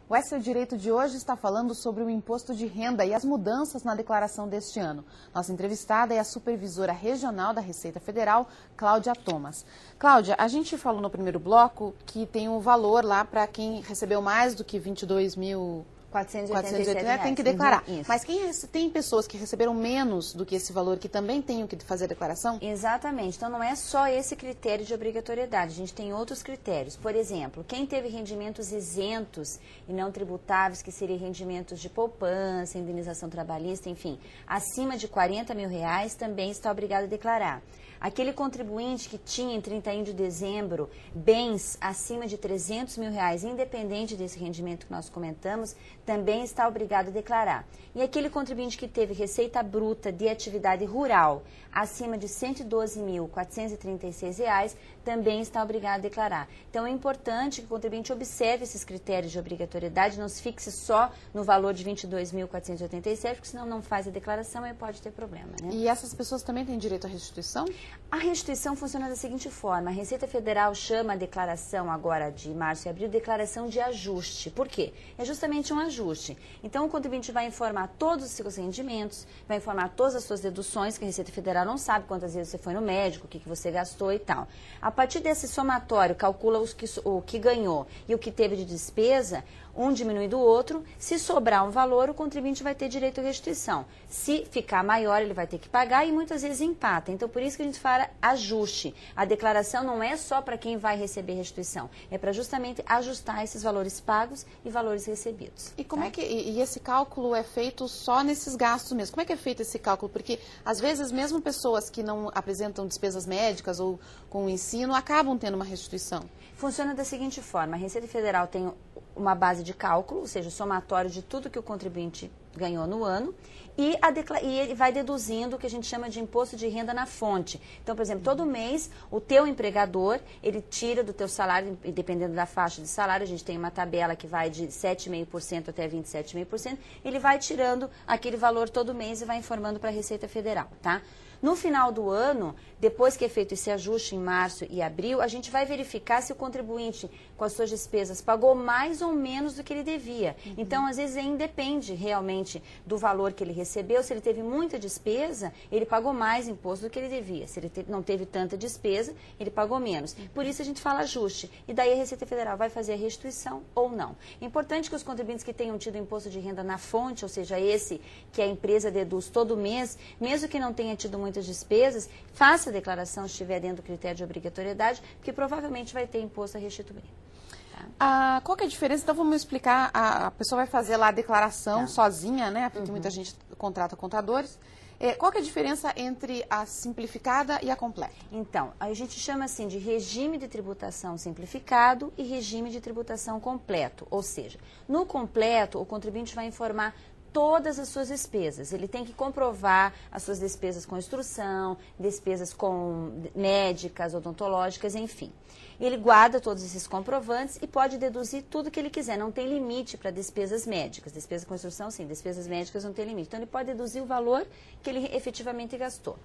O Extra Direito de hoje está falando sobre o imposto de renda e as mudanças na declaração deste ano. Nossa entrevistada é a supervisora regional da Receita Federal, Cláudia Thomas. Cláudia, a gente falou no primeiro bloco que tem um valor lá para quem recebeu mais do que 22.487 tem que declarar. Mas tem pessoas que receberam menos do que esse valor que também têm que fazer a declaração? Exatamente. Então, não é só esse critério de obrigatoriedade. A gente tem outros critérios. Por exemplo, quem teve rendimentos isentos e não tributáveis, que seriam rendimentos de poupança, indenização trabalhista, enfim, acima de R$40 mil, também está obrigado a declarar. Aquele contribuinte que tinha em 31 de dezembro bens acima de R$300 mil, independente desse rendimento que nós comentamos, também está obrigado a declarar. E aquele contribuinte que teve receita bruta de atividade rural acima de R$112.436, também está obrigado a declarar. Então, é importante que o contribuinte observe esses critérios de obrigatoriedade, não se fixe só no valor de R$22.487, porque senão não faz a declaração e pode ter problema, né? E essas pessoas também têm direito à restituição? A restituição funciona da seguinte forma: a Receita Federal chama a declaração agora de março e abril declaração de ajuste. Por quê? É justamente um ajuste. Então, o contribuinte vai informar todos os seus rendimentos, vai informar todas as suas deduções, que a Receita Federal não sabe quantas vezes você foi no médico, o que você gastou e tal. A partir desse somatório, calcula o que ganhou e o que teve de despesa, um diminui do outro. Se sobrar um valor, o contribuinte vai ter direito à restituição. Se ficar maior, ele vai ter que pagar e muitas vezes empata. Então, por isso que a gente fala ajuste. A declaração não é só para quem vai receber restituição, é para justamente ajustar esses valores pagos e valores recebidos. E como é que esse cálculo é feito só nesses gastos mesmo? Como é que é feito esse cálculo? Porque, às vezes, mesmo pessoas que não apresentam despesas médicas ou com o ensino acabam tendo uma restituição. Funciona da seguinte forma: a Receita Federal tem uma base de cálculo, ou seja, o somatório de tudo que o contribuinte ganhou no ano, e ele vai deduzindo o que a gente chama de imposto de renda na fonte. Então, por exemplo, todo mês o teu empregador, ele tira do teu salário, dependendo da faixa de salário, a gente tem uma tabela que vai de 7,5% até 27,5%, ele vai tirando aquele valor todo mês e vai informando para a Receita Federal, tá? No final do ano, depois que é feito esse ajuste em março e abril, a gente vai verificar se o contribuinte, com as suas despesas, pagou mais ou menos do que ele devia. Então, às vezes, independe realmente do valor que ele recebeu. Se ele teve muita despesa, ele pagou mais imposto do que ele devia. Se ele não teve tanta despesa, ele pagou menos. Por isso, a gente fala ajuste. E daí a Receita Federal vai fazer a restituição ou não. É importante que os contribuintes que tenham tido imposto de renda na fonte, ou seja, esse que a empresa deduz todo mês, mesmo que não tenha tido muitas despesas, faça a declaração se estiver dentro do critério de obrigatoriedade, porque provavelmente vai ter imposto a restituir. Tá? Qual que é a diferença? Então vamos explicar, a pessoa vai fazer lá a declaração sozinha, né? Porque muita gente contrata contadores. Qual que é a diferença entre a simplificada e a completa? Então, a gente chama assim de regime de tributação simplificado e regime de tributação completo. Ou seja, no completo, o contribuinte vai informar todas as suas despesas. Ele tem que comprovar as suas despesas com instrução, despesas com médicas, odontológicas, enfim. Ele guarda todos esses comprovantes e pode deduzir tudo que ele quiser. Não tem limite para despesas médicas. Despesa com instrução, sim. Despesas médicas não tem limite. Então, ele pode deduzir o valor que ele efetivamente gastou.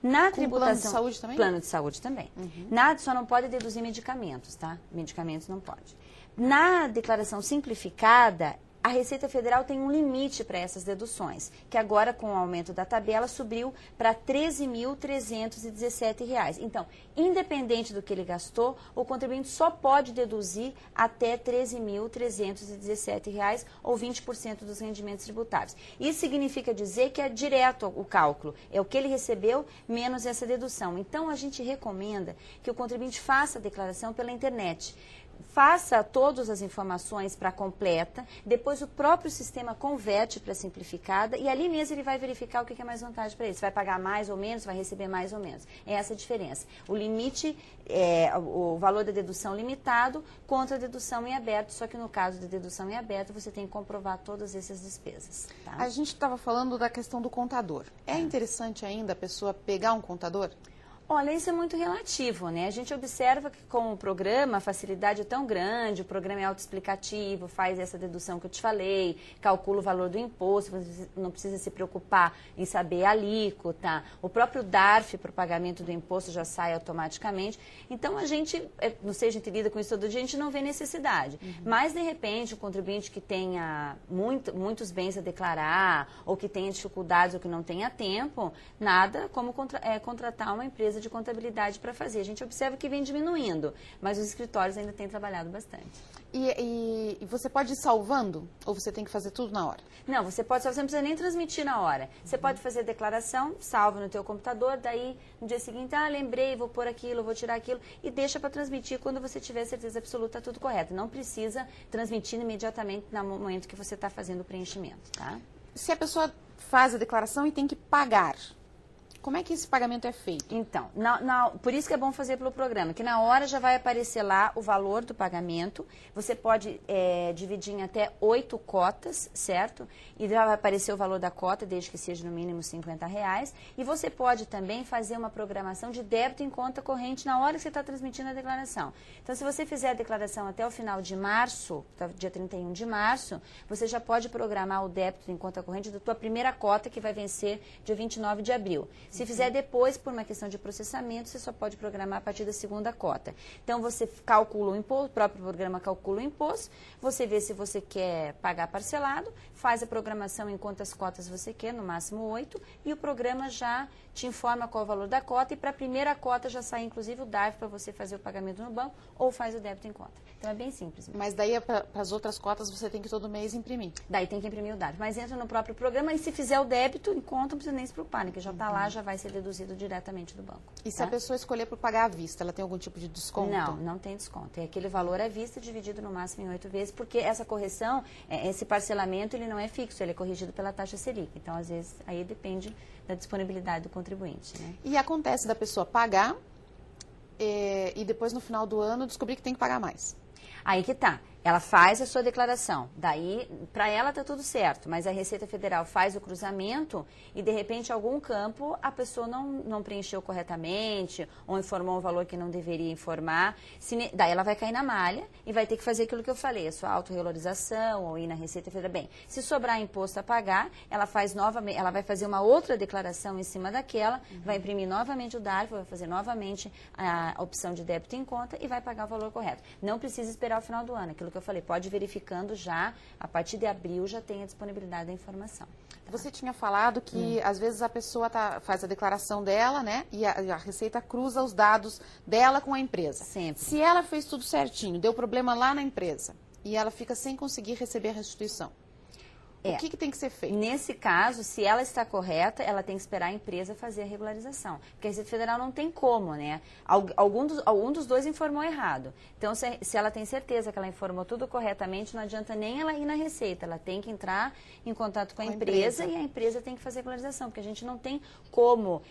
Na tributação, plano de saúde também? Plano de saúde também. Só não pode deduzir medicamentos, tá? Medicamentos não pode. Na declaração simplificada, a Receita Federal tem um limite para essas deduções, que agora, com o aumento da tabela, subiu para R$ 13.317. Então, independente do que ele gastou, o contribuinte só pode deduzir até R$ 13.317 ou 20% dos rendimentos tributáveis. Isso significa dizer que é direto o cálculo, é o que ele recebeu menos essa dedução. Então, a gente recomenda que o contribuinte faça a declaração pela internet. Faça todas as informações para completa, depois o próprio sistema converte para simplificada e ali mesmo ele vai verificar o que é mais vantagem para ele. Se vai pagar mais ou menos, vai receber mais ou menos. É essa a diferença. O limite é o valor da dedução limitado contra a dedução em aberto, só que no caso da dedução em aberto você tem que comprovar todas essas despesas. Tá? A gente estava falando da questão do contador. É interessante ainda a pessoa pegar um contador? Olha, isso é muito relativo, né? A gente observa que com o programa a facilidade é tão grande, o programa é autoexplicativo, faz essa dedução que eu te falei, calcula o valor do imposto, você não precisa se preocupar em saber a alíquota, o próprio DARF para o pagamento do imposto já sai automaticamente. Então a gente, não sei, a gente lida com isso todo dia, a gente não vê necessidade. Mas de repente o contribuinte que tenha muitos bens a declarar, ou que tenha dificuldades ou que não tenha tempo, nada como contratar uma empresa de contabilidade para fazer. A gente observa que vem diminuindo, mas os escritórios ainda têm trabalhado bastante. E você pode ir salvando? Ou você tem que fazer tudo na hora? Não, você pode salvar, você não precisa nem transmitir na hora. Você pode fazer a declaração, salva no teu computador, daí no dia seguinte, lembrei, vou pôr aquilo, vou tirar aquilo, e deixa para transmitir quando você tiver certeza absoluta, tudo correto. Não precisa transmitir imediatamente no momento que você está fazendo o preenchimento, tá? Se a pessoa faz a declaração e tem que pagar, como é que esse pagamento é feito? Então, por isso que é bom fazer pelo programa, que na hora já vai aparecer lá o valor do pagamento. Você pode dividir em até 8 cotas, certo? E já vai aparecer o valor da cota, desde que seja no mínimo R$50. E você pode também fazer uma programação de débito em conta corrente na hora que você está transmitindo a declaração. Então, se você fizer a declaração até o final de março, dia 31 de março, você já pode programar o débito em conta corrente da tua primeira cota, que vai vencer dia 29 de abril. Se fizer depois, por uma questão de processamento, você só pode programar a partir da segunda cota. Então, você calcula o imposto, o próprio programa calcula o imposto, você vê se você quer pagar parcelado, faz a programação em quantas cotas você quer, no máximo 8, e o programa já te informa qual é o valor da cota, e para a primeira cota já sai, inclusive, o DARF para você fazer o pagamento no banco, ou faz o débito em conta. Então, é bem simples. Mas daí, para as outras cotas, você tem que todo mês imprimir? Daí tem que imprimir o DARF. Mas entra no próprio programa, e se fizer o débito em conta, não precisa nem se preocupar, né? Que já está lá, já vai ser deduzido diretamente do banco. E se a pessoa escolher por pagar à vista, ela tem algum tipo de desconto? Não, não tem desconto. É aquele valor à vista dividido no máximo em 8 vezes, porque essa correção, esse parcelamento, ele não é fixo, ele é corrigido pela taxa Selic. Então, às vezes, aí depende da disponibilidade do contribuinte, né? E acontece da pessoa pagar e depois, no final do ano, descobrir que tem que pagar mais. Aí que tá. Ela faz a sua declaração, daí para ela tá tudo certo, mas a Receita Federal faz o cruzamento e de repente algum campo a pessoa não preencheu corretamente ou informou um valor que não deveria informar, daí ela vai cair na malha e vai ter que fazer aquilo que eu falei, a sua autorregularização ou ir na Receita Federal. Bem, se sobrar imposto a pagar, ela faz novamente, ela vai fazer uma outra declaração em cima daquela, vai imprimir novamente o DARF, vai fazer novamente a opção de débito em conta e vai pagar o valor correto. Não precisa esperar o final do ano, aquilo que eu falei, pode ir verificando já, a partir de abril já tem a disponibilidade da informação. Tá? Você tinha falado que às vezes a pessoa faz a declaração dela, né, e a Receita cruza os dados dela com a empresa. Sempre. Se ela fez tudo certinho, deu problema lá na empresa e ela fica sem conseguir receber a restituição, o que tem que ser feito? Nesse caso, se ela está correta, ela tem que esperar a empresa fazer a regularização. Porque a Receita Federal não tem como, né? Algum dos dois informou errado. Então, se ela tem certeza que ela informou tudo corretamente, não adianta nem ela ir na Receita. Ela tem que entrar em contato com a empresa e a empresa tem que fazer a regularização. Porque a gente não tem como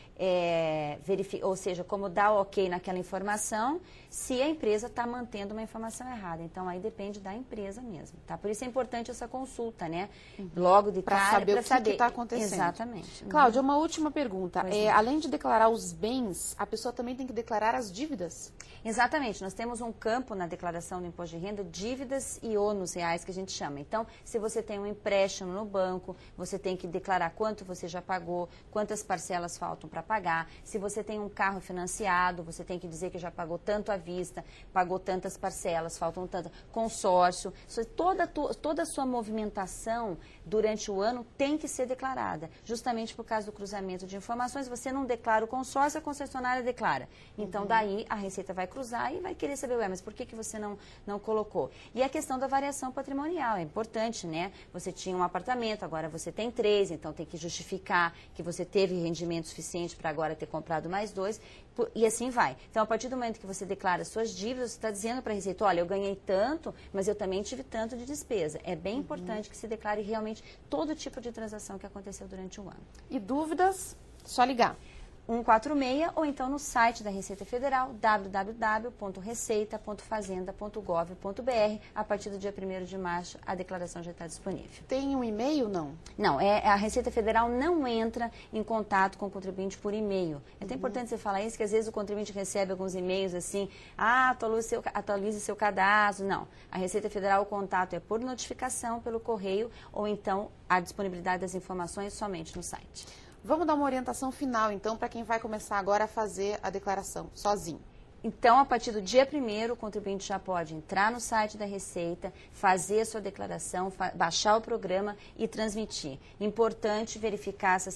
verificar, ou seja, como dar ok naquela informação se a empresa está mantendo uma informação errada. Então, aí depende da empresa mesmo, tá? Por isso é importante essa consulta, né? Logo de cara, para saber o que está acontecendo. Exatamente. Cláudia, uma última pergunta. Além de declarar os bens, a pessoa também tem que declarar as dívidas? Exatamente. Nós temos um campo na declaração do imposto de renda, dívidas e ônus reais, que a gente chama. Então, se você tem um empréstimo no banco, você tem que declarar quanto você já pagou, quantas parcelas faltam para pagar. Se você tem um carro financiado, você tem que dizer que já pagou tanto à vista, pagou tantas parcelas, faltam tantas. Consórcio. Toda a sua movimentação durante o ano tem que ser declarada. Justamente por causa do cruzamento de informações, você não declara o consórcio, a concessionária declara. Então, daí a Receita vai cruzar e vai querer saber, mas por que você não colocou? E a questão da variação patrimonial, é importante, né? Você tinha um apartamento, agora você tem 3, então tem que justificar que você teve rendimento suficiente para agora ter comprado mais 2, e assim vai. Então, a partir do momento que você declara suas dívidas, você está dizendo para a Receita, olha, eu ganhei tanto, mas eu também tive tanto de despesa. É bem importante que se declare realmente todo tipo de transação que aconteceu durante o ano. E dúvidas, só ligar. 146 ou então no site da Receita Federal, www.receita.fazenda.gov.br. A partir do dia 1º de março, a declaração já está disponível. Tem um e-mail, não? Não, a Receita Federal não entra em contato com o contribuinte por e-mail. É até importante você falar isso, que às vezes o contribuinte recebe alguns e-mails assim, atualize seu cadastro. Não, a Receita Federal, o contato é por notificação, pelo correio, ou então a disponibilidade das informações somente no site. Vamos dar uma orientação final, então, para quem vai começar agora a fazer a declaração sozinho. Então, a partir do dia 1º, o contribuinte já pode entrar no site da Receita, fazer a sua declaração, baixar o programa e transmitir. Importante verificar essa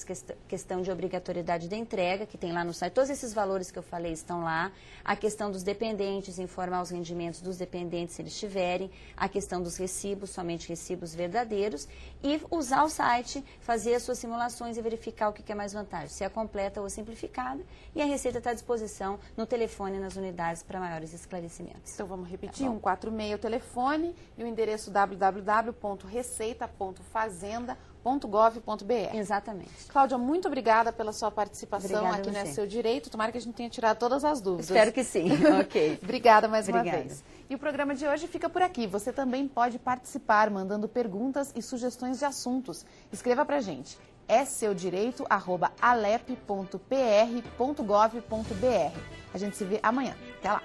questão de obrigatoriedade da entrega, que tem lá no site. Todos esses valores que eu falei estão lá. A questão dos dependentes, informar os rendimentos dos dependentes se eles tiverem. A questão dos recibos, somente recibos verdadeiros. E usar o site, fazer as suas simulações e verificar o que é mais vantagem, se é completa ou simplificada. E a Receita está à disposição no telefone, nas unidades para maiores esclarecimentos. Então vamos repetir, 146 o telefone e o endereço www.receita.fazenda.gov.br. Exatamente. Cláudia, muito obrigada pela sua participação. Obrigada aqui a no É você. Seu Direito. Tomara que a gente tenha tirado todas as dúvidas. Espero que sim. Ok. Obrigada mais uma Obrigada. vez. E o programa de hoje fica por aqui. Você também pode participar mandando perguntas e sugestões de assuntos. Escreva pra gente. SeuDireito@alep.pr.gov.br. A gente se vê amanhã. Até lá!